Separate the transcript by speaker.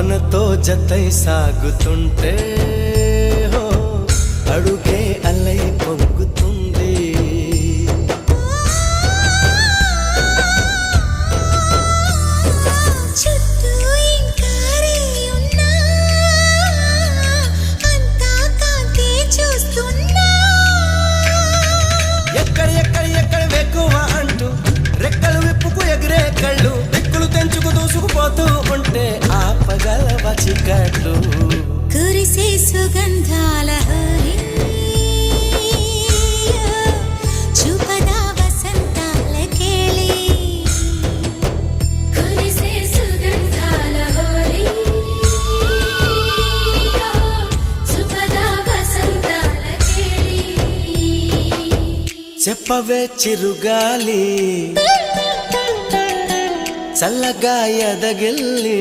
Speaker 1: మనతో జతై సాగుతుంటే హో అడుగే అలై పొంగుతుంది.
Speaker 2: చుట్టూ ఇంకారే ఉన్నా అంతా కాంతే చూస్తున్నా.
Speaker 1: ఎక్కడ ఎక్కడ ఎక్కడ వెక్కువ అంటూ రెక్కలు విప్పుకు ఎగిరే కళ్ళు దిక్కులు తెంచుకు దూసుకుపోతూ ఉంటే ఆపగలవ చీకట్లు.
Speaker 2: కురిసే సుగంధాల హరి చూపదా వసంతాల కేళి. కురిసే సుగంధాల హరి చూపదా వసంతాల కేళి.
Speaker 1: చెప్పవే చిరుగాలి చల్లగా ఎదగిల్లి